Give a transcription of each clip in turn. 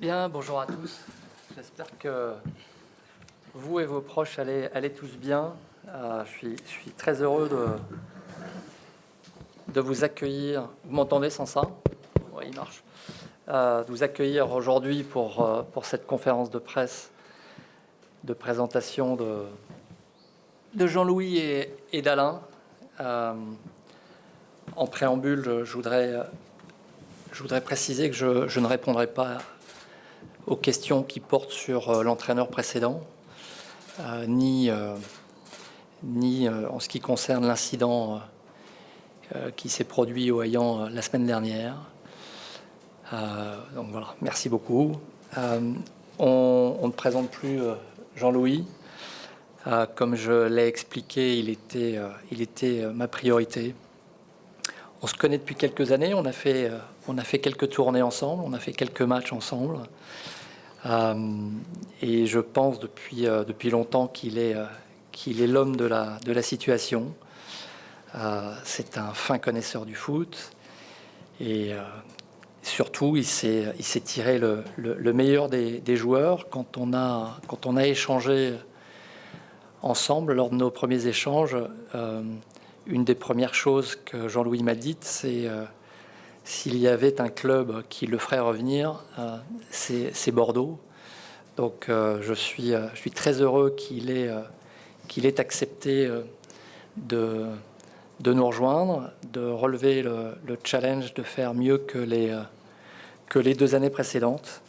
Bien, bonjour à tous. J'espère que vous et vos proches allez tous bien. Je suis très heureux de vous accueillir. Vous m'entendez sans ça? Oui, il marche. De vous accueillir aujourd'hui pour cette conférence de presse de présentation de Jean-Louis et d'Alain. En préambule, je voudrais préciser que je ne répondrai pas aux questions qui portent sur l'entraîneur précédent, ni en ce qui concerne l'incident qui s'est produit au Hayan la semaine dernière. Donc voilà, merci beaucoup. On ne présente plus Jean-Louis. Comme je l'ai expliqué, il était ma priorité. On se connaît depuis quelques années, on a fait quelques tournées ensemble, on a fait quelques matchs ensemble. Et je pense depuis longtemps qu'il est l'homme de la situation. C'est un fin connaisseur du foot. Et surtout, il s'est tiré le meilleur des joueurs. Quand on a échangé ensemble lors de nos premiers échanges, une des premières choses que Jean-Louis m'a dites, c'est s'il y avait un club qui le ferait revenir, c'est Bordeaux. Donc je suis très heureux qu'il ait accepté de nous rejoindre, de relever le challenge de faire mieux que les 2 années précédentes,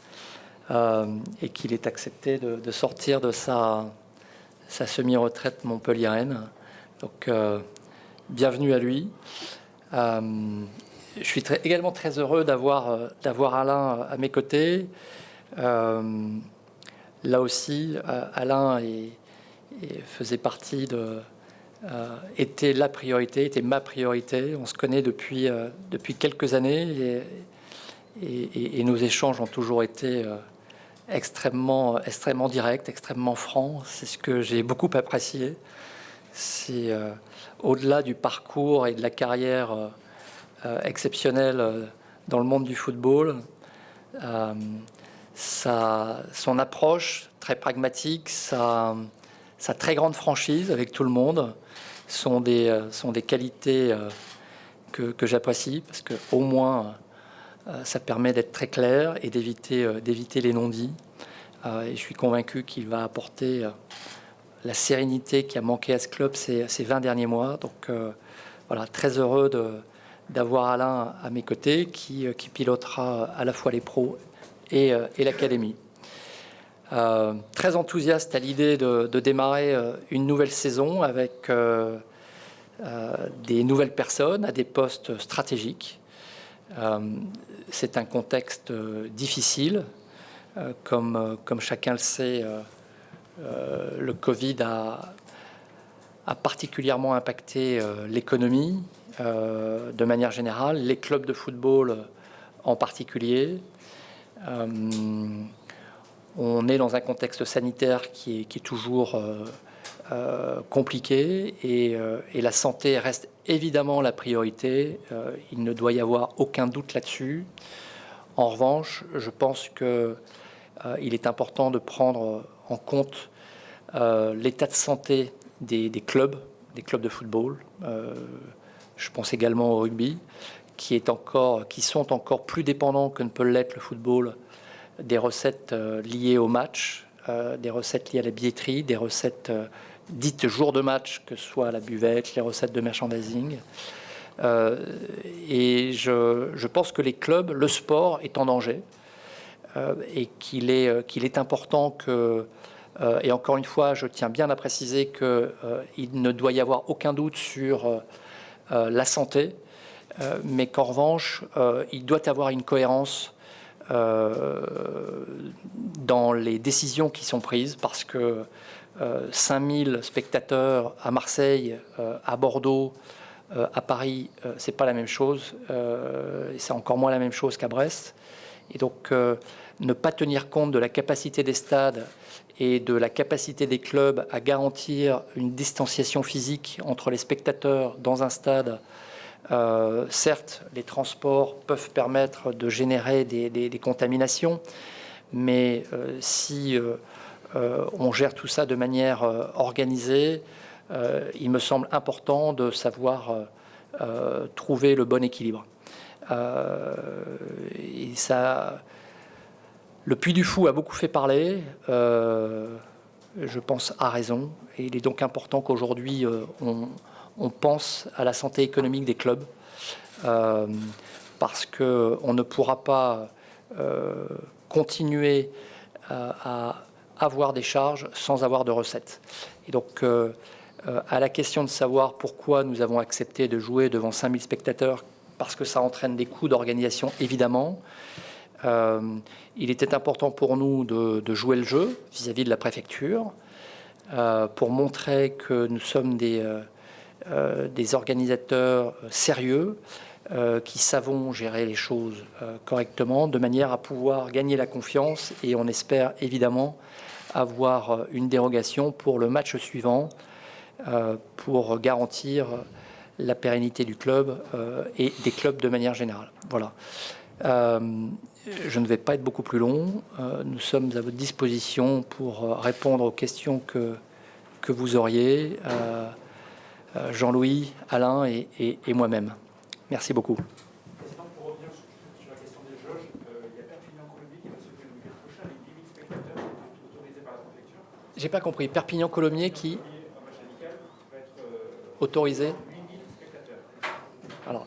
et qu'il ait accepté de sortir de sa semi-retraite montpelliéraine. Donc bienvenue à lui. Je suis également très heureux d'avoir Alain à mes côtés. Là aussi, Alain faisait partie était la priorité, était ma priorité. On se connaît depuis quelques années et nos échanges ont toujours été extrêmement directs, extrêmement francs. C'est ce que j'ai beaucoup apprécié. C'est au-delà du parcours et de la carrière exceptionnelle dans le monde du football, son approche très pragmatique, sa très grande franchise avec tout le monde sont des qualités que j'apprécie, parce que au moins ça permet d'être très clair et d'éviter les non-dits. Et je suis convaincu qu'il va apporter la sérénité qui a manqué à ce club ces 20 derniers mois. Donc voilà, très heureux d'avoir Alain à mes côtés qui pilotera à la fois les pros et l'académie. Très enthousiaste à l'idée de démarrer une nouvelle saison avec des nouvelles personnes à des postes stratégiques. C'est un contexte difficile. Comme chacun le sait, le Covid a particulièrement impacté l'économie de manière générale, les clubs de football en particulier. On est dans un contexte sanitaire qui est toujours compliqué et la santé reste évidemment la priorité. Il ne doit y avoir aucun doute là-dessus. En revanche, je pense qu'il est important de prendre en compte l'état de santé des clubs de football. Je pense également au rugby, qui sont encore plus dépendants que ne peut l'être le football des recettes liées au match, des recettes liées à la billetterie, des recettes dites jour de match, que ce soit la buvette, les recettes de merchandising. Et je pense que les clubs, le sport est en danger, et qu'il est important que, et encore une fois, je tiens bien à préciser qu'il ne doit y avoir aucun doute sur la santé, mais qu'en revanche, il doit y avoir une cohérence dans les décisions qui sont prises, parce que 5000 spectateurs à Marseille, à Bordeaux, à Paris, c'est pas la même chose, et c'est encore moins la même chose qu'à Brest. Et donc ne pas tenir compte de la capacité des stades et de la capacité des clubs à garantir une distanciation physique entre les spectateurs dans un stade. Certes, les transports peuvent permettre de générer des contaminations, mais si on gère tout ça de manière organisée, il me semble important de savoir trouver le bon équilibre. Et ça, le Puy du Fou a beaucoup fait parler, je pense à raison, et il est donc important qu'aujourd'hui on pense à la santé économique des clubs, parce qu'on ne pourra pas continuer à avoir des charges sans avoir de recettes. Et donc, à la question de savoir pourquoi nous avons accepté de jouer devant 5000 spectateurs, parce que ça entraîne des coûts d'organisation, évidemment. Il était important pour nous de jouer le jeu vis-à-vis de la préfecture, pour montrer que nous sommes des organisateurs sérieux, qui savons gérer les choses correctement, de manière à pouvoir gagner la confiance, et on espère évidemment avoir une dérogation pour le match suivant, pour garantir la pérennité du club et des clubs de manière générale. Voilà. Je ne vais pas être beaucoup plus long. Nous sommes à votre disposition pour répondre aux questions que vous auriez, Jean-Louis, Alain et moi-même. Merci beaucoup. Président, pour revenir sur la question des jauges, il y a Perpignan-Colomiers qui va se tenir le week-end prochain avec 10 000 spectateurs autorisés par la préfecture. J'ai pas compris. Perpignan-Colomiers qui Un match amical va être autorisé. 8 000 spectateurs. Alors,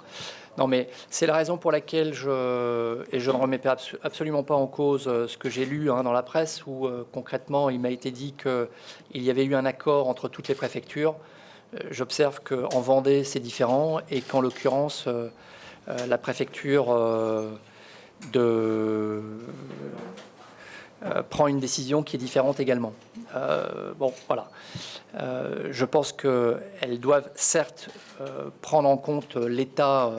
non, mais c'est la raison pour laquelle je ne remets absolument pas en cause ce que j'ai lu dans la presse, où concrètement il m'a été dit qu'il y avait eu un accord entre toutes les préfectures. J'observe qu'en Vendée c'est différent, et qu'en l'occurrence la préfecture prend une décision qui est différente également. Bon, voilà. Je pense qu'elles doivent certes prendre en compte l'état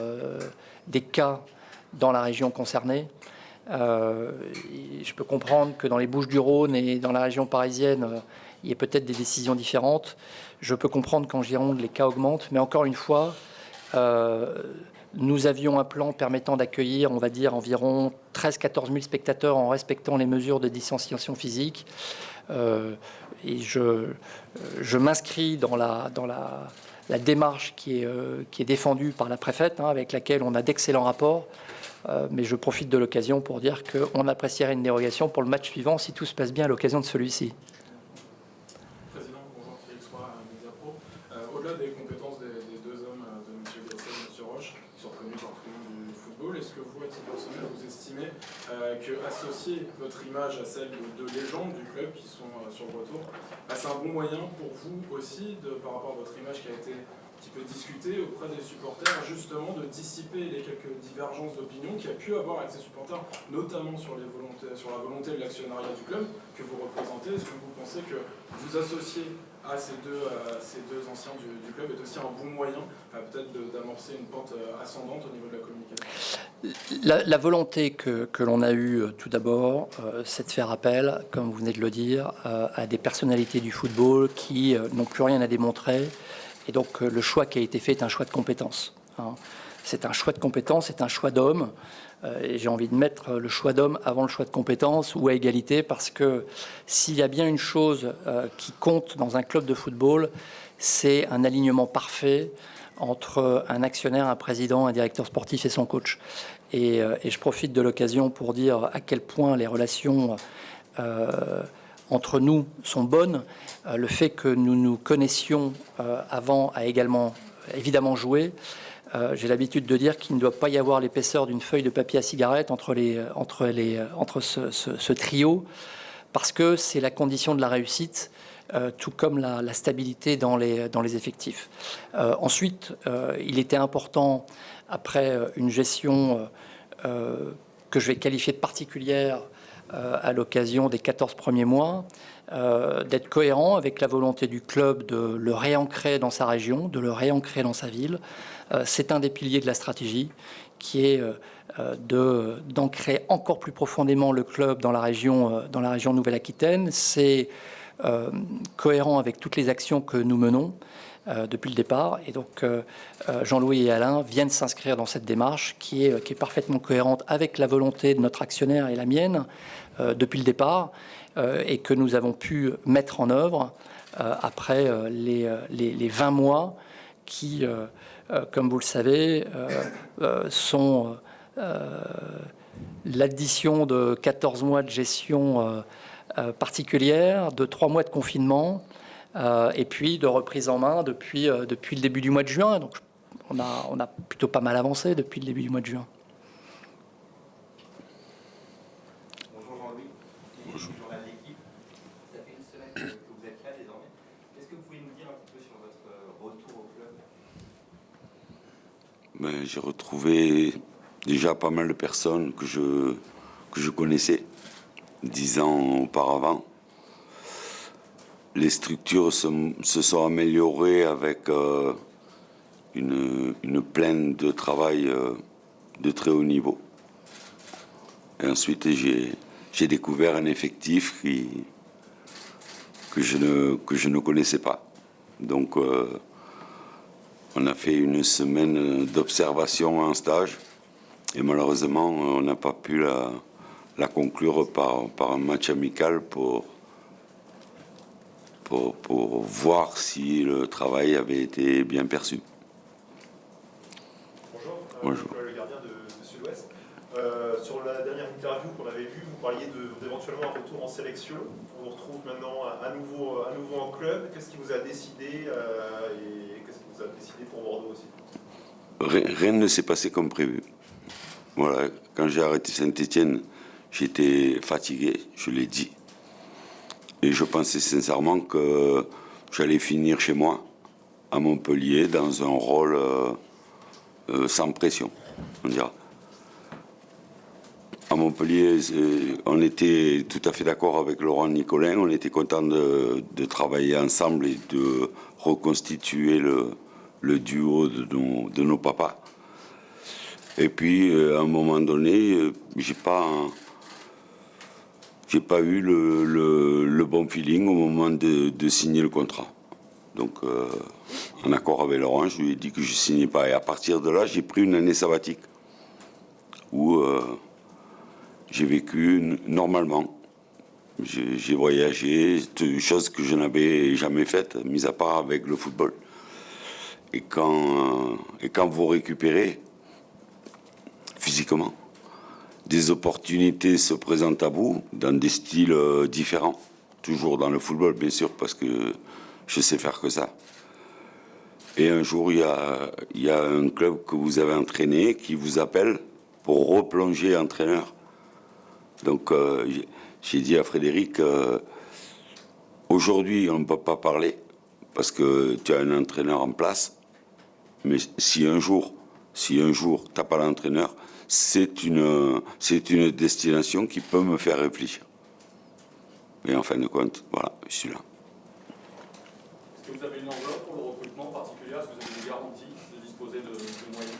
des cas dans la région concernée. Je peux comprendre que dans les Bouches-du-Rhône et dans la région parisienne, il y ait peut-être des décisions différentes. Je peux comprendre qu'en Gironde, les cas augmentent, mais encore une fois, nous avions un plan permettant d'accueillir, on va dire, environ 13-14 000 spectateurs en respectant les mesures de distanciation physique. Et je m'inscris dans la démarche qui est défendue par la préfète, avec laquelle on a d'excellents rapports. Mais je profite de l'occasion pour dire qu'on apprécierait une dérogation pour le match suivant si tout se passe bien à l'occasion de celui-ci. Président, bonjour, Félix Roy, Mediapro. Au-delà des compétences des deux hommes, de M. Gasset et M. Roche, qui sont reconnus par tout le monde du football, est-ce que vous, à titre personnel, vous estimez qu'associer votre image à celle de légendes du club qui sont sur le retour, c'est un bon moyen pour vous aussi, par rapport à votre image qui a été un petit peu discutée auprès des supporters, justement de dissiper les quelques divergences d'opinion qu'il y a pu avoir avec ces supporters, notamment sur la volonté de l'actionnariat du club que vous représentez? Est-ce que vous pensez que vous associer à ces deux anciens du club est aussi un bon moyen, peut-être d'amorcer une pente ascendante au niveau de la communication? La volonté que l'on a eue tout d'abord, c'est de faire appel, comme vous venez de le dire, à des personnalités du football qui n'ont plus rien à démontrer. Et donc le choix qui a été fait est un choix de compétence. C'est un choix de compétence, c'est un choix d'homme. Et j'ai envie de mettre le choix d'homme avant le choix de compétence, ou à égalité, parce que s'il y a bien une chose qui compte dans un club de football, c'est un alignement parfait entre un actionnaire, un président, un directeur sportif et son coach. Et je profite de l'occasion pour dire à quel point les relations entre nous sont bonnes. Le fait que nous nous connaissions avant a également évidemment joué. J'ai l'habitude de dire qu'il ne doit pas y avoir l'épaisseur d'une feuille de papier à cigarette entre ce trio, parce que c'est la condition de la réussite, tout comme la stabilité dans les effectifs. Ensuite, il était important, après une gestion que je vais qualifier de particulière à l'occasion des 14 premiers mois, d'être cohérent avec la volonté du club de le réancrer dans sa région, de le réancrer dans sa ville. C'est un des piliers de la stratégie qui est d'ancrer encore plus profondément le club dans la région Nouvelle-Aquitaine. C'est cohérent avec toutes les actions que nous menons. depuis le départ. Et donc Jean-Louis et Alain viennent s'inscrire dans cette démarche qui est parfaitement cohérente avec la volonté de notre actionnaire et la mienne depuis le départ, et que nous avons pu mettre en œuvre après les 20 mois qui, comme vous le savez, sont l'addition de 14 mois de gestion particulière, de 3 mois de confinement, et puis de reprise en main depuis le début du mois de juin. Donc on a plutôt pas mal avancé depuis le début du mois de juin. Bonjour Jean-Louis. Bonjour. Journal de l'équipe. Ça fait une semaine que vous êtes là désormais. Qu'est-ce que vous pouvez nous dire un petit peu sur votre retour au club? J'ai retrouvé déjà pas mal de personnes que je connaissais 10 ans auparavant. Les structures se sont améliorées avec une plaine de travail de très haut niveau. Et ensuite, j'ai découvert un effectif que je ne connaissais pas. Donc, on a fait une semaine d'observation en stage et malheureusement, on n'a pas pu la conclure par un match amical pour voir si le travail avait été bien perçu. Bonjour, Bonjour. Le gardien de Sud-Ouest. Sur la dernière interview qu'on avait vue, vous parliez d'éventuellement un retour en sélection. On vous retrouve maintenant à nouveau en club. Qu'est-ce qui vous a décidé et qu'est-ce qui vous a décidé pour Bordeaux aussi? Rien ne s'est passé comme prévu. Voilà, quand j'ai arrêté Saint-Étienne, j'étais fatigué, je l'ai dit. Et je pensais sincèrement que j'allais finir chez moi, à Montpellier, dans un rôle sans pression, on dira. À Montpellier, on était tout à fait d'accord avec Laurent Nicolin, on était content de travailler ensemble et de reconstituer le duo de nos papas. Et puis, à un moment donné, j'ai pas eu le bon feeling au moment de signer le contrat. Donc, en accord avec Laurent, je lui ai dit que je ne signais pas. Et à partir de là, j'ai pris une année sabbatique où j'ai vécu normalement. J'ai voyagé, chose que je n'avais jamais faite, mis à part avec le football. Et quand vous récupérez physiquement, des opportunités se présentent à vous dans des styles différents, toujours dans le football bien sûr, parce que je sais faire que ça. Et un jour, il y a un club que vous avez entraîné qui vous appelle pour replonger entraîneur. Donc j'ai dit à Frédéric, aujourd'hui on ne peut pas parler parce que tu as un entraîneur en place, mais si un jour tu n'as pas l'entraîneur, c'est une destination qui peut me faire réfléchir. Et en fin de compte, voilà, je suis là. Est-ce que vous avez une enveloppe pour le recrutement particulière? Est-ce que vous avez des garanties de disposer de moyens?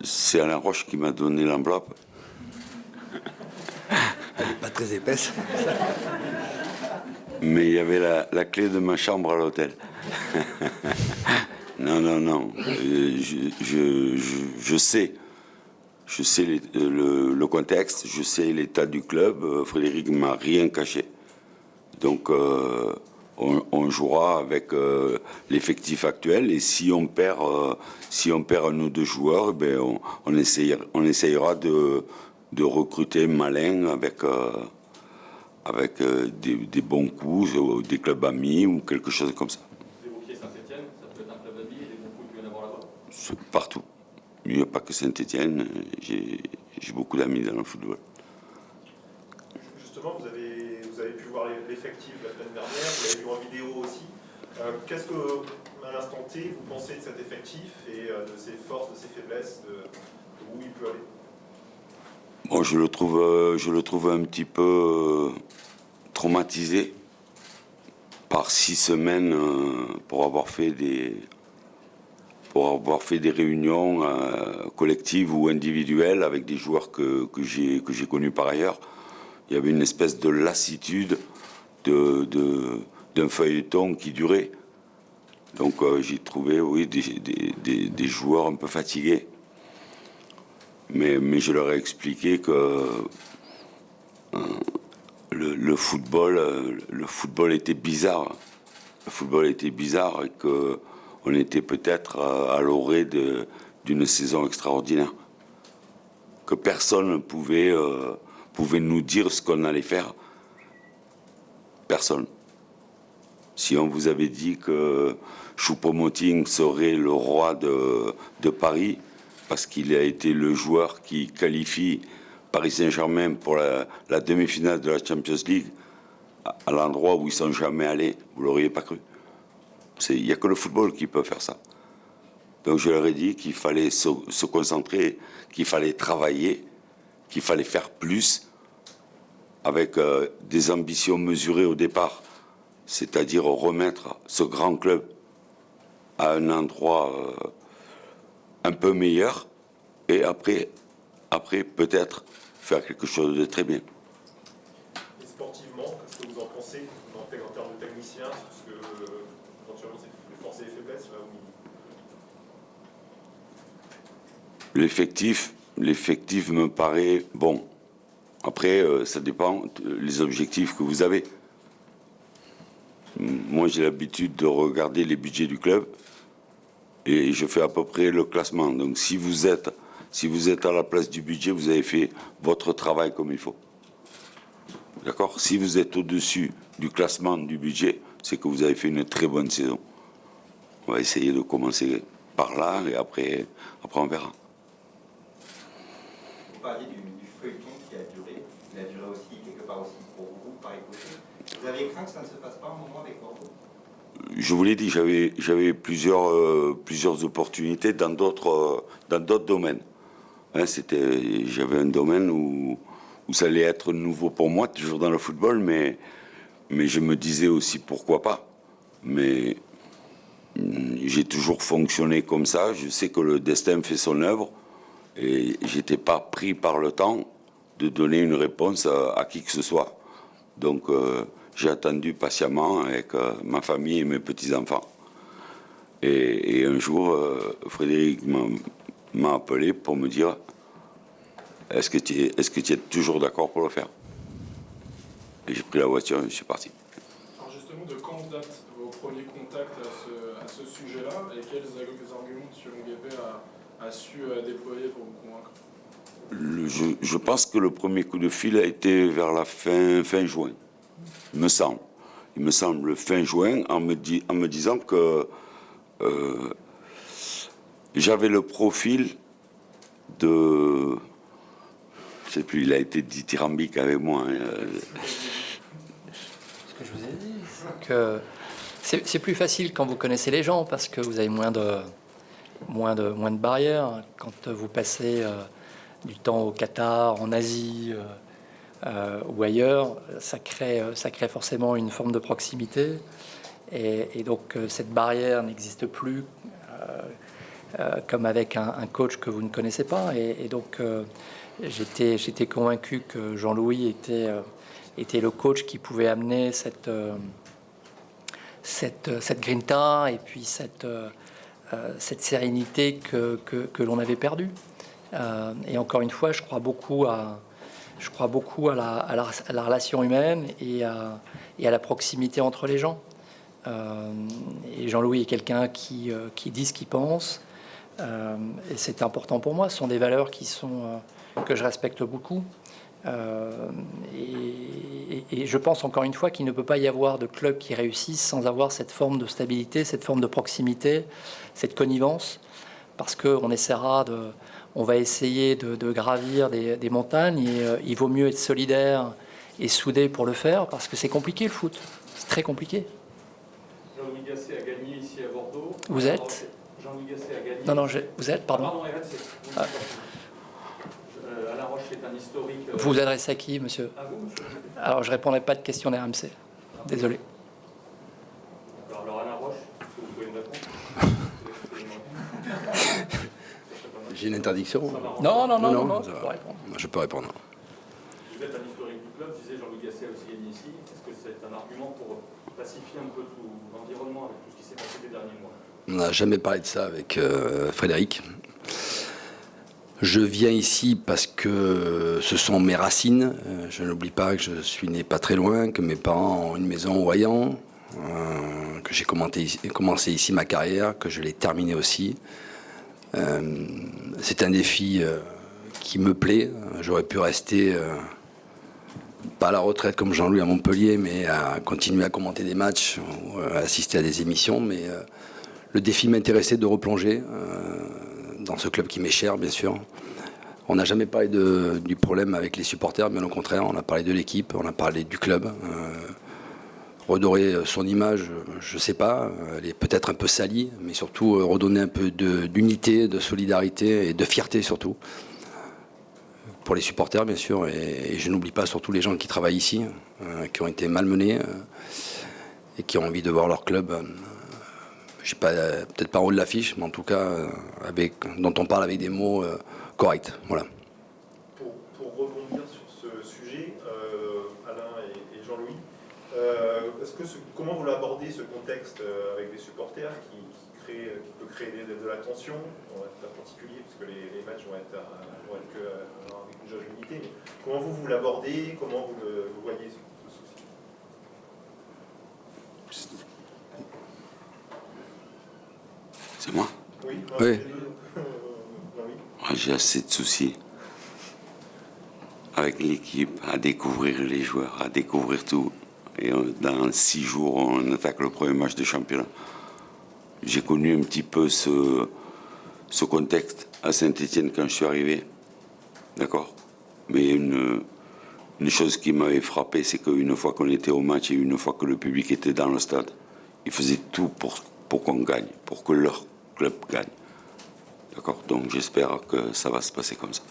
C'est Alain Roche qui m'a donné l'enveloppe. Elle n'est pas très épaisse. Mais il y avait la clé de ma chambre à l'hôtel. Non. Je sais le contexte, je sais l'état du club. Frédéric ne m'a rien caché. Donc, on jouera avec l'effectif actuel. Et si on perd un ou deux joueurs, on essayera de recruter malin avec des bons coups, des clubs amis ou quelque chose comme ça. Vous évoquiez Saint-Étienne, ça peut être un club ami et des bons coups qu'il peut y en avoir là-bas? Partout. Il n'y a pas que Saint-Étienne, j'ai beaucoup d'amis dans le football. Justement, vous avez pu voir l'effectif la semaine dernière, vous l'avez vu en vidéo aussi. Qu'est-ce que, à l'instant T, vous pensez de cet effectif et de ses forces, de ses faiblesses, de où il peut aller? Bon, je le trouve un petit peu traumatisé par 6 semaines pour avoir fait des réunions collectives ou individuelles avec des joueurs que j'ai connus par ailleurs. Il y avait une espèce de lassitude d'un feuilleton qui durait. Donc j'ai trouvé, oui, des joueurs un peu fatigués. Mais je leur ai expliqué que le football était bizarre. Le football était bizarre et qu'on était peut-être à l'orée d'une saison extraordinaire. Que personne ne pouvait nous dire ce qu'on allait faire. Personne. Si on vous avait dit que Choupo-Moting serait le roi de Paris, parce qu'il a été le joueur qui qualifie Paris Saint-Germain pour la demi-finale de la Champions League, à l'endroit où ils ne sont jamais allés, vous ne l'auriez pas cru. Il n'y a que le football qui peut faire ça. Donc je leur ai dit qu'il fallait se concentrer, qu'il fallait travailler, qu'il fallait faire plus, avec des ambitions mesurées au départ, c'est-à-dire remettre ce grand club à un endroit un peu meilleur, et après peut-être faire quelque chose de très bien. Et sportivement, qu'est-ce que vous en pensez en termes de technicien, sur ce que éventuellement c'est les forces et les faiblesses là où L'effectif me paraît bon. Après, ça dépend les objectifs que vous avez. Moi, j'ai l'habitude de regarder les budgets du club et je fais à peu près le classement. Donc, si vous êtes à la place du budget, vous avez fait votre travail comme il faut. D'accord ? Si vous êtes au-dessus du classement du budget, c'est que vous avez fait une très bonne saison. On va essayer de commencer par là et après on verra. Vous parliez du feuilleton qui a duré. Il a duré aussi quelque part aussi pour vous, par écouter. Vous aviez craint que ça ne se fasse pas un moment avec Bordeaux? Je vous l'ai dit, j'avais plusieurs opportunités dans d'autres domaines. Hein, j'avais un domaine où ça allait être nouveau pour moi, toujours dans le football, mais je me disais aussi pourquoi pas. Mais j'ai toujours fonctionné comme ça. Je sais que le destin fait son œuvre et j'étais pas pris par le temps de donner une réponse à qui que ce soit. Donc j'ai attendu patiemment avec ma famille et mes petits-enfants. Et un jour, Frédéric m'a appelé pour me dire est-ce que tu es toujours d'accord pour le faire? Et j'ai pris la voiture et je suis parti. Alors justement, de quand datent vos premiers contacts à ce sujet-là et quels arguments M. Longuepé a su déployer pour vous convaincre? Je pense que le premier coup de fil a été vers la fin juin, il me semble fin juin, en me disant que j'avais le profil de... Je sais plus, il a été dithyrambique avec moi. Ce que je vous ai dit, c'est que c'est plus facile quand vous connaissez les gens parce que vous avez moins de barrières. Quand vous passez du temps au Qatar, en Asie ou ailleurs, ça crée forcément une forme de proximité. Et donc cette barrière n'existe plus comme avec un coach que vous ne connaissez pas. Et donc j'étais convaincu que Jean-Louis était le coach qui pouvait amener cette grinta et puis cette sérénité que l'on avait perdue. Et encore une fois, je crois beaucoup à la relation humaine et à la proximité entre les gens. Et Jean-Louis est quelqu'un qui dit ce qu'il pense. Et c'est important pour moi. Ce sont des valeurs que je respecte beaucoup. Et je pense encore une fois qu'il ne peut pas y avoir de club qui réussisse sans avoir cette forme de stabilité, cette forme de proximité, cette connivence, parce qu'on va essayer de gravir des montagnes et il vaut mieux être solidaire et soudé pour le faire, parce que c'est compliqué le foot, c'est très compliqué. Jean-Louis Gasset a gagné ici à Bordeaux. Vous êtes Jean-Louis Gasset a gagné. Non, vous êtes, pardon. Pardon, RMC. Alain Roche est un historique. Vous vous adressez à qui, monsieur? À vous, monsieur. Alors, je ne répondrai pas de questions d'RMC. Désolé. Alors Alain Roche, est-ce que vous pouvez me répondre? J'ai une interdiction. Non, Non, je peux répondre. je peux répondre. Vous êtes un historique du club, je disais Jean-Louis Gasset a aussi gagné ici. Est-ce que c'est un argument pour pacifier un peu tout l'environnement avec tout ce qui s'est passé ces derniers mois? On n'a jamais parlé de ça avec Frédéric. Je viens ici parce que ce sont mes racines. Je n'oublie pas que je suis né pas très loin, que mes parents ont une maison au Hayan, que j'ai commencé ici ma carrière, que je l'ai terminée aussi. C'est un défi qui me plaît. J'aurais pu rester, pas à la retraite comme Jean-Louis à Montpellier, mais à continuer à commenter des matchs ou à assister à des émissions. Mais le défi m'intéressait de replonger dans ce club qui m'est cher, bien sûr. On n'a jamais parlé du problème avec les supporters, bien au contraire. On a parlé de l'équipe, on a parlé du club. Redorer son image, je ne sais pas, elle est peut-être un peu salie, mais surtout redonner un peu d'unité, de solidarité et de fierté surtout. Pour les supporters, bien sûr, et je n'oublie pas surtout les gens qui travaillent ici, qui ont été malmenés et qui ont envie de voir leur club. Je sais pas, peut-être pas en haut de l'affiche, mais en tout cas, dont on parle avec des mots corrects. Voilà. Pour rebondir sur ce sujet, Alain et Jean-Louis, comment vous l'abordez ce contexte avec des supporters qui peut créer de la tension, en particulier, parce que les matchs vont être avec une jauge limitée, mais comment vous l'abordez, comment vous voyez ce souci? C'est moi? Oui. Oui. J'ai assez de soucis avec l'équipe, à découvrir les joueurs, à découvrir tout. Et dans 6 jours, on attaque le premier match de championnat. J'ai connu un petit peu ce contexte à Saint-Étienne quand je suis arrivé. D'accord? Mais une chose qui m'avait frappé, c'est qu'une fois qu'on était au match et une fois que le public était dans le stade, ils faisaient tout pour qu'on gagne, pour que leur club gagne. D'accord? Donc j'espère que ça va se passer comme ça.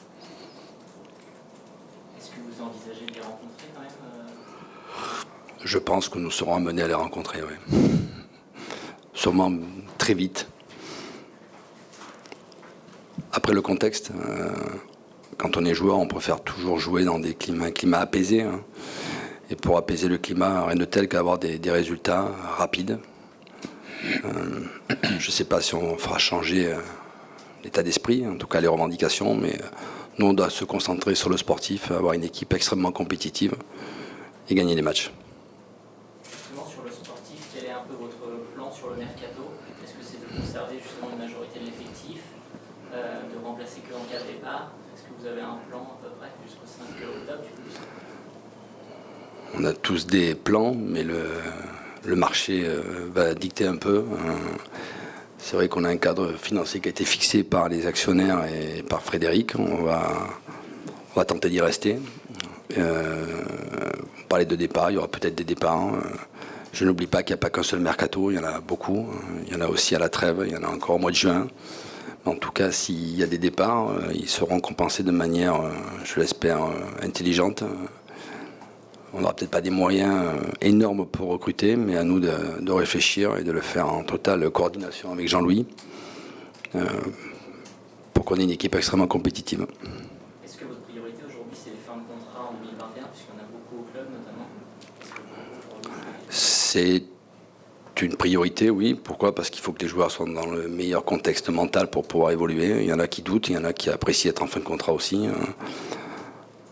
Est-ce que vous envisagez de les rencontrer quand même Je pense que nous serons amenés à les rencontrer, oui. Sûrement très vite. Après le contexte, quand on est joueur, on préfère toujours jouer dans un climat apaisé. Hein. Et pour apaiser le climat, rien de tel qu'avoir des résultats rapides. Je ne sais pas si on fera changer l'état d'esprit, en tout cas les revendications, mais nous on doit se concentrer sur le sportif, avoir une équipe extrêmement compétitive et gagner les matchs. Justement sur le sportif, quel est un peu votre plan sur le mercato? Est-ce que c'est de conserver justement une majorité de l'effectif, de remplacer que en cas de départ? Est-ce que vous avez un plan à peu près jusqu'au 5 octobre du coup? On a tous des plans, mais le marché va dicter un peu. C'est vrai qu'on a un cadre financier qui a été fixé par les actionnaires et par Frédéric. On va tenter d'y rester. Parler de départ, il y aura peut-être des départs. Je n'oublie pas qu'il n'y a pas qu'un seul mercato, il y en a beaucoup. Il y en a aussi à la trêve, il y en a encore au mois de juin. En tout cas, s'il y a des départs, ils seront compensés de manière, je l'espère, intelligente. On n'aura peut-être pas des moyens énormes pour recruter, mais à nous de réfléchir et de le faire en totale coordination avec Jean-Louis pour qu'on ait une équipe extrêmement compétitive. Est-ce que votre priorité aujourd'hui c'est les fins de contrat en 2021, puisqu'il y en a beaucoup au club notamment? C'est une priorité, oui. Pourquoi? Parce qu'il faut que les joueurs soient dans le meilleur contexte mental pour pouvoir évoluer. Il y en a qui doutent, il y en a qui apprécient être en fin de contrat aussi.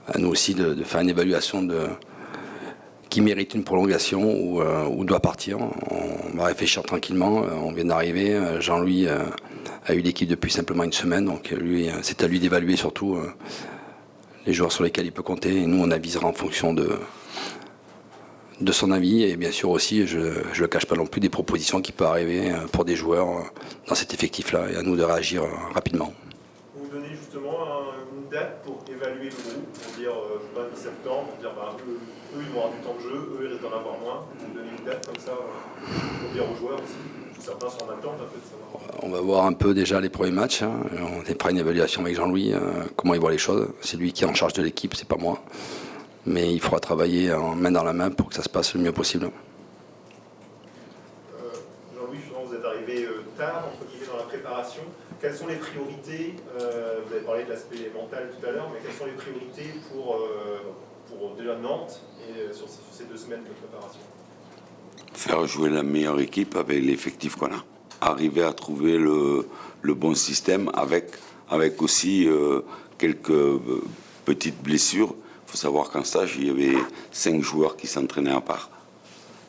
À nous aussi de faire une évaluation qui mérite une prolongation ou doit partir. On va réfléchir tranquillement. On vient d'arriver. Jean-Louis a eu l'équipe depuis simplement une semaine, donc c'est à lui d'évaluer surtout les joueurs sur lesquels il peut compter. Et nous, on avisera en fonction de son avis. Et bien sûr aussi, je ne le cache pas non plus, des propositions qui peuvent arriver pour des joueurs dans cet effectif-là. Et à nous de réagir rapidement. Vous donnez justement une date pour évaluer le groupe, pour dire 20 septembre, pour dire eux ils vont avoir du temps de jeu, eux ils risquent d'en avoir moins. Vous donnez une date comme ça pour dire aux joueurs aussi. Certains sont en attente un peu de savoir. On va voir un peu déjà les premiers matchs. Hein. On fera une évaluation avec Jean-Louis, comment il voit les choses. C'est lui qui est en charge de l'équipe, c'est pas moi. Mais il faudra travailler en main dans la main pour que ça se passe le mieux possible. Jean-Louis, vous êtes arrivé tard, entre guillemets, dans la préparation. Quelles sont les priorités? Vous avez parlé de l'aspect mental tout à l'heure, mais quelles sont les priorités pour déjà Nantes et sur ces 2 semaines de préparation? Faire jouer la meilleure équipe avec l'effectif qu'on a. Arriver à trouver le bon système avec aussi quelques petites blessures. Il faut savoir qu'en stage, il y avait 5 joueurs qui s'entraînaient à part.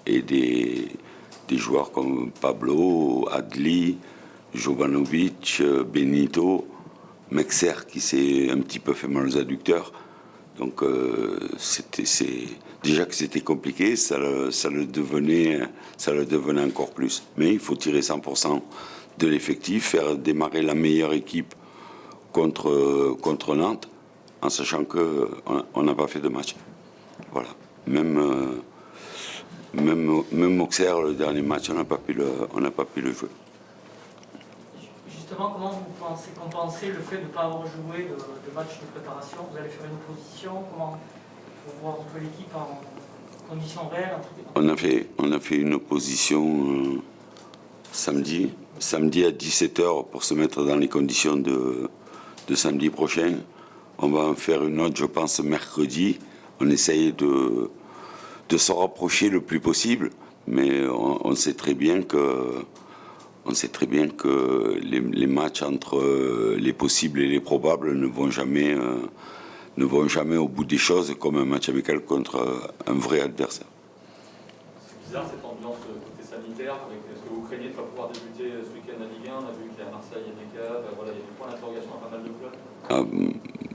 Et des joueurs comme Pablo, Adli, Jovanovic, Benito, Mexer qui s'est un petit peu fait mal aux adducteurs. Donc déjà que c'était compliqué, ça le devenait encore plus. Mais il faut tirer 100% de l'effectif, faire démarrer la meilleure équipe contre Nantes, en sachant qu'on n'a pas fait de match. Voilà. Même Auxerre, le dernier match, on n'a pas pu le jouer. Justement, comment vous pensez compenser le fait de ne pas avoir joué de match de préparation? Vous allez faire une opposition? Comment pour voir un peu l'équipe en conditions réelles? On a fait une opposition samedi à 17h pour se mettre dans les conditions de samedi prochain. On va en faire une autre, je pense, mercredi. On essaye de se rapprocher le plus possible, mais on sait très bien que les matchs entre les possibles et les probables ne vont jamais au bout des choses comme un match amical contre un vrai adversaire. C'est bizarre cette ambiance côté sanitaire. Est-ce que vous craignez de ne pas pouvoir débuter ce week-end la Ligue 1? On a vu qu'il y a Marseille, il y a Méca, voilà, il y a des points d'interrogation à pas mal de clubs.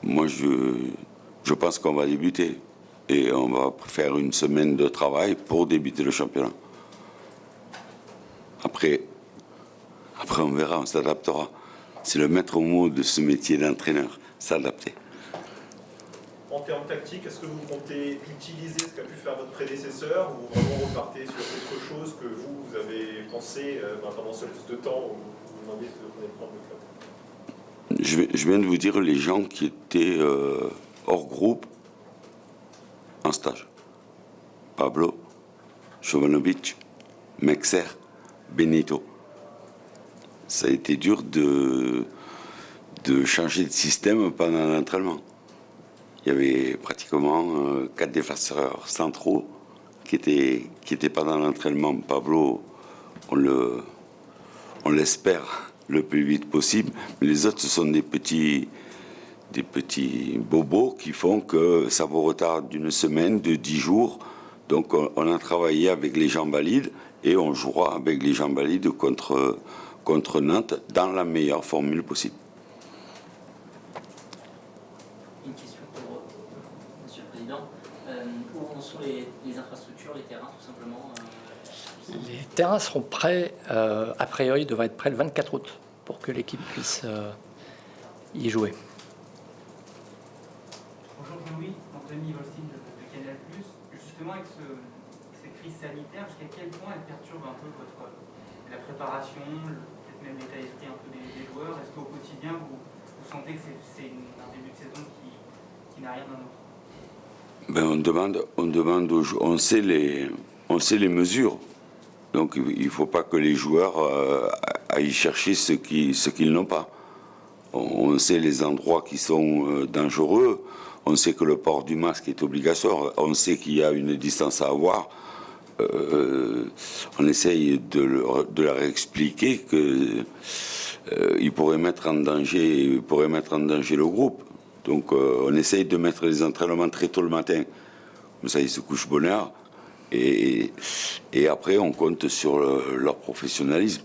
Moi, je pense qu'on va débuter. Et on va faire une semaine de travail pour débuter le championnat. Après on verra, on s'adaptera. C'est le maître mot de ce métier d'entraîneur, s'adapter. En termes tactiques, est-ce que vous comptez utiliser ce qu'a pu faire votre prédécesseur ou vraiment repartez sur quelque chose que vous avez pensé pendant ce laps de temps où vous vous demandiez ce que vous venez de prendre le club? Je viens de vous dire les gens qui étaient hors groupe en stage. Pablo, Jovanovic, Mexer, Benito. Ça a été dur de changer de système pendant l'entraînement. Il y avait pratiquement 4 défenseurs centraux qui étaient pas dans l'entraînement. Pablo, on l'espère le plus vite possible, mais les autres, ce sont des petits bobos qui font que ça vous retarde d'une semaine, de 10 jours. Donc on a travaillé avec les gens valides et on jouera avec les gens valides contre Nantes dans la meilleure formule possible. Une question pour Monsieur le Président. Où en sont les infrastructures, les terrains, tout simplement? Les terrains seront prêts, a priori, devraient être prêts le 24 août pour que l'équipe puisse y jouer. Bonjour Jean-Louis, Anthony Volstein de Canal+. Justement, avec ces crises sanitaires, jusqu'à quel point elles perturbent un peu la préparation, peut-être même l'état d'esprit un peu des joueurs? Est-ce qu'au quotidien, vous sentez que c'est un début de saison qui n'a rien d'un autre? On demande aux joueurs, on sait les mesures. Donc il ne faut pas que les joueurs aillent chercher ce qu'ils n'ont pas. On sait les endroits qui sont dangereux. On sait que le port du masque est obligatoire. On sait qu'il y a une distance à avoir. On essaye de leur expliquer qu'ils pourraient mettre en danger le groupe. Donc on essaye de mettre les entraînements très tôt le matin. Comme ça, ils se couchent bonne heure. Et après, on compte sur leur professionnalisme.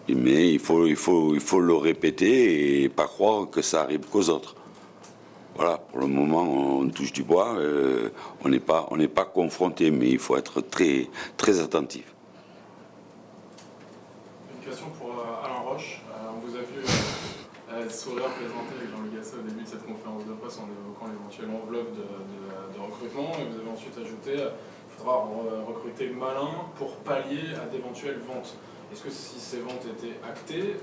Mais il faut le répéter et pas croire que ça arrive qu'aux autres. Voilà, pour le moment, on touche du bois. On n'est pas confronté, mais il faut être très, très attentif. Une question pour Alain Roche. On vous a vu sourire présenter avec Jean-Louis Gasset au début de cette conférence de presse en évoquant l'éventuelle enveloppe de recrutement. Et vous avez ensuite ajouté qu'il faudra recruter malin pour pallier à d'éventuelles ventes. Est-ce que si ces ventes étaient actées,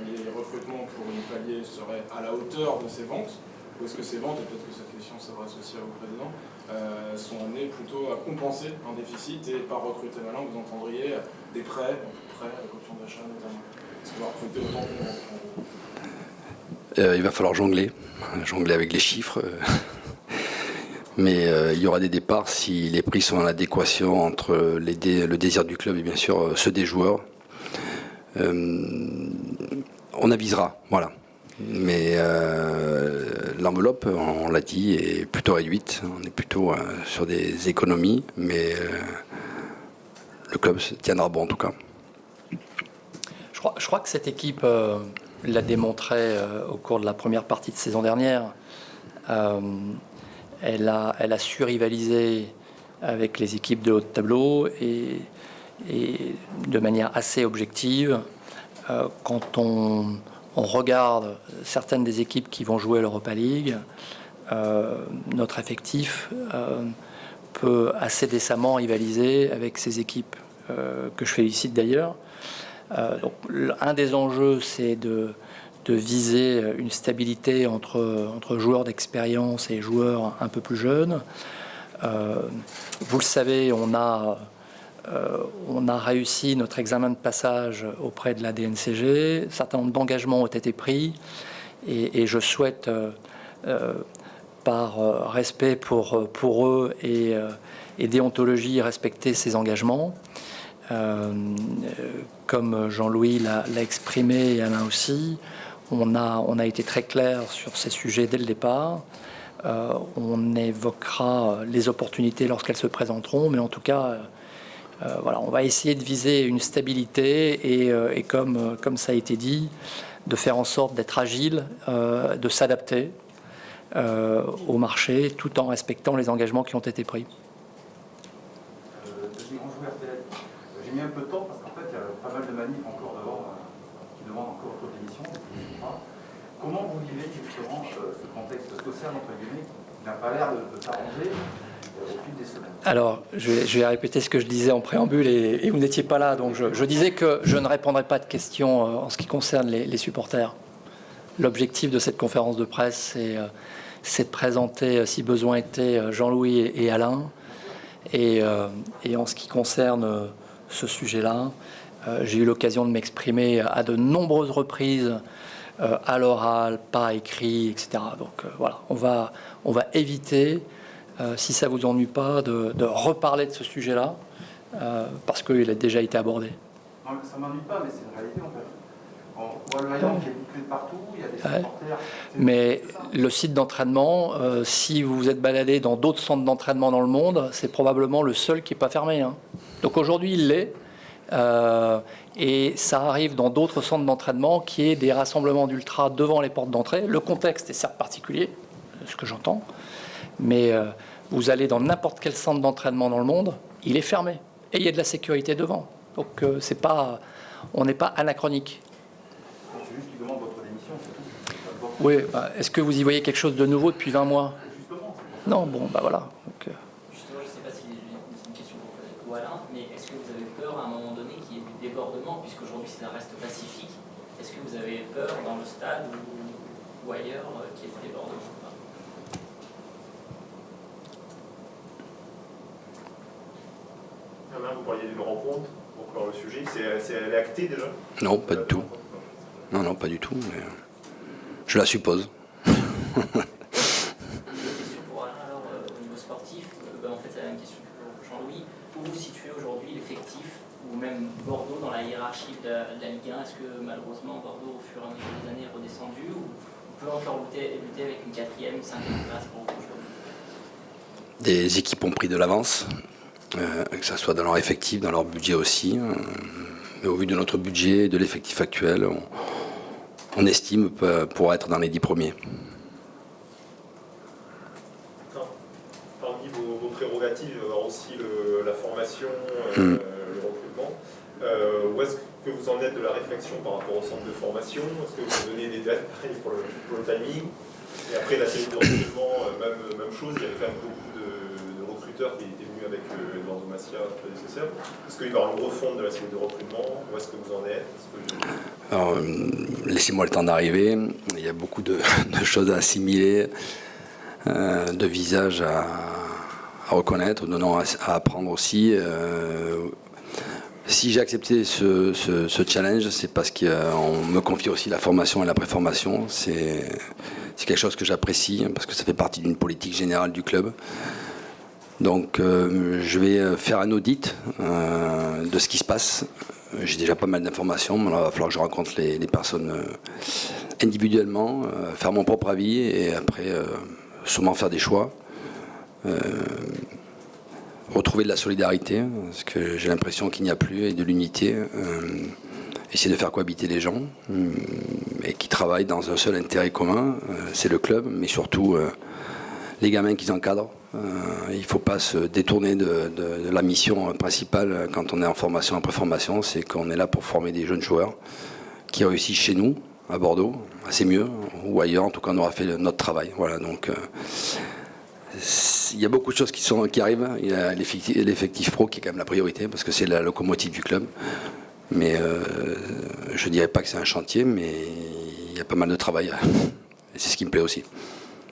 les recrutements pour y pallier seraient à la hauteur de ces ventes? Ou est-ce que ces ventes, et peut-être que cette question s'adresse aussi à vous, Président, sont amenées plutôt à compenser un déficit et par recruter malin, vous entendriez des prêts avec option d'achat notamment? Est-ce qu'on va recruter autant qu'on... Il va falloir jongler avec les chiffres. Mais il y aura des départs si les prix sont en adéquation entre le désir du club et bien sûr ceux des joueurs. On avisera, voilà. Mais l'enveloppe, on l'a dit, est plutôt réduite. On est plutôt sur des économies, mais le club se tiendra bon en tout cas. Je crois que cette équipe l'a démontré au cours de la première partie de saison dernière. Elle a su rivaliser avec les équipes de haut de tableau et de manière assez objective. Quand on regarde certaines des équipes qui vont jouer l'Europa League, notre effectif peut assez décemment rivaliser avec ces équipes, que je félicite d'ailleurs. Donc, un des enjeux, c'est de viser une stabilité entre joueurs d'expérience et joueurs un peu plus jeunes. Vous le savez, on a réussi notre examen de passage auprès de la DNCG. Un certain nombre d'engagements ont été pris et je souhaite, par respect pour eux et déontologie, respecter ces engagements. Comme Jean-Louis l'a exprimé et Alain aussi, on a été très clair sur ces sujets dès le départ. On évoquera les opportunités lorsqu'elles se présenteront, mais en tout cas, voilà, on va essayer de viser une stabilité et comme ça a été dit, de faire en sorte d'être agile, de s'adapter au marché, tout en respectant les engagements qui ont été pris. J'ai mis un peu de temps parce qu'en fait, il y a pas mal de manifs encore devant qui demandent encore votre démission. Comment vous vivez justement ce contexte social, entre guillemets, qui n'a pas l'air de s'arranger au fil des semaines? Alors, je vais répéter ce que je disais en préambule et vous n'étiez pas là. Donc, je disais que je ne répondrai pas de questions en ce qui concerne les supporters. L'objectif de cette conférence de presse, c'est de présenter, si besoin était, Jean-Louis et Alain. Et en ce qui concerne ce sujet-là, j'ai eu l'occasion de m'exprimer à de nombreuses reprises, à l'oral, par écrit, etc. Donc voilà, on va éviter, si ça ne vous ennuie pas, de reparler de ce sujet-là, parce qu'il a déjà été abordé. Non, ça ne m'ennuie pas, mais c'est une réalité en fait. On voit le rayon qui est bouclé de partout, il y a des supporters. Mais le site d'entraînement, si vous vous êtes baladé dans d'autres centres d'entraînement dans le monde, c'est probablement le seul qui n'est pas fermé. Hein. Donc aujourd'hui, il l'est. Et ça arrive dans d'autres centres d'entraînement qui est des rassemblements d'ultras devant les portes d'entrée. Le contexte est certes particulier, ce que j'entends, mais vous allez dans n'importe quel centre d'entraînement dans le monde, il est fermé. Et il y a de la sécurité devant. Donc on n'est pas anachronique. C'est juste qu'ils demandent votre démission, c'est tout. Oui, est-ce que vous y voyez quelque chose de nouveau depuis 20 mois? Non, bon, voilà. Donc, justement, je ne sais pas si c'est une question pour Alain, mais est-ce que vous avez peur à un moment donné qu'il y ait du débordement, puisqu'aujourd'hui ça reste pacifique? Est-ce que vous avez peur dans le stade ou ailleurs qu'il y ait du débordement? Alain, vous parliez d'une rencontre pour clore le sujet. Elle est actée déjà? Non, pas du tout. Non, pas du tout. Mais je la suppose. Pour Alain, alors, au niveau sportif, en fait, c'est la même question que pour Jean-Louis. Où vous situez aujourd'hui l'effectif, ou même Bordeaux dans la hiérarchie de la Ligue 1? Est-ce que malheureusement Bordeaux, au fur et à mesure des années, est redescendu, ou on peut encore lutter avec une 4e, 5e place pour vous aujourd'hui? Des équipes ont pris de l'avance, que ce soit dans leur effectif, dans leur budget aussi. Mais au vu de notre budget et de l'effectif actuel, on estime pour être dans les 10 premiers. Parmi vos prérogatives, il y aura aussi la formation, le recrutement. Où est-ce que vous en êtes de la réflexion par rapport au centre de formation? Est-ce que vous donnez des dates pour le timing? Et après la série de recrutement, même chose, il y avait quand même beaucoup de recruteurs qui étaient venus avec Eduardo Macia, prédécesseur. Est-ce qu'il va y avoir une refonte de la série de recrutement? Où est-ce que vous en êtes? Alors, laissez-moi le temps d'arriver. Il y a beaucoup de choses à assimiler, de visages à reconnaître, de noms à apprendre aussi. Si j'ai accepté ce challenge, c'est parce qu'on me confie aussi la formation et la préformation. C'est quelque chose que j'apprécie, parce que ça fait partie d'une politique générale du club. Donc je vais faire un audit de ce qui se passe. J'ai déjà pas mal d'informations, mais il va falloir que je rencontre les personnes individuellement, faire mon propre avis et après sûrement faire des choix. Retrouver de la solidarité, parce que j'ai l'impression qu'il n'y a plus, et de l'unité. Essayer de faire cohabiter les gens et qui travaillent dans un seul intérêt commun, c'est le club, mais surtout les gamins qu'ils encadrent. Il ne faut pas se détourner de la mission principale quand on est en formation, en préformation, c'est qu'on est là pour former des jeunes joueurs qui réussissent chez nous, à Bordeaux, c'est mieux, ou ailleurs, en tout cas on aura fait notre travail. Voilà, donc il y a beaucoup de choses qui arrivent. Il y a l'effectif pro qui est quand même la priorité, parce que c'est la locomotive du club. Mais je ne dirais pas que c'est un chantier, mais il y a pas mal de travail. Et c'est ce qui me plaît aussi.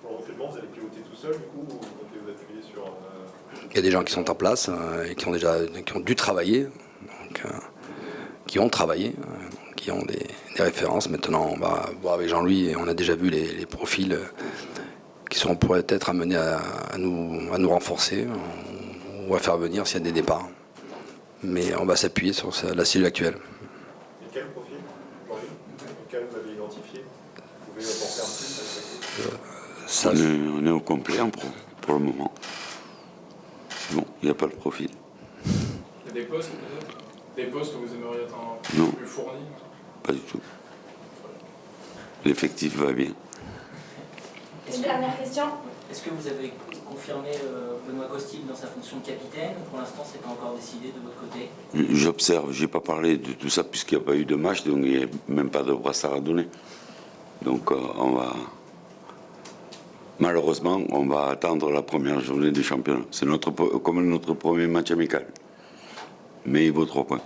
Pour l'entraînement, vous allez piloter tout seul, du coup, ou vous comptez vous appuyer sur... Il y a des gens qui sont en place et qui ont dû travailler, donc, qui ont travaillé, qui ont des références. Maintenant, on va voir avec Jean-Louis, et on a déjà vu les profils qui pourraient être amenés à nous renforcer ou à faire venir s'il y a des départs. Mais on va s'appuyer sur la cellule actuelle. Et quel profil, Jean-Louis, lequel vous avez identifié? Vous pouvez apporter un plus On est au complet en pro, pour le moment. Bon, il n'y a pas le profil. Il y a des postes peut-être? Des postes où vous aimeriez être Non. plus fourni? Pas du tout. L'effectif va bien. Une dernière question. Est-ce que vous avez confirmé Benoît Costil dans sa fonction de capitaine? Pour l'instant, c'est pas encore décidé de votre côté. J'observe, je n'ai pas parlé de tout ça puisqu'il n'y a pas eu de match, donc il n'y a même pas de brassard à donner. Donc malheureusement, on va attendre la première journée du championnat. C'est comme notre premier match amical. Mais il vaut 3 points.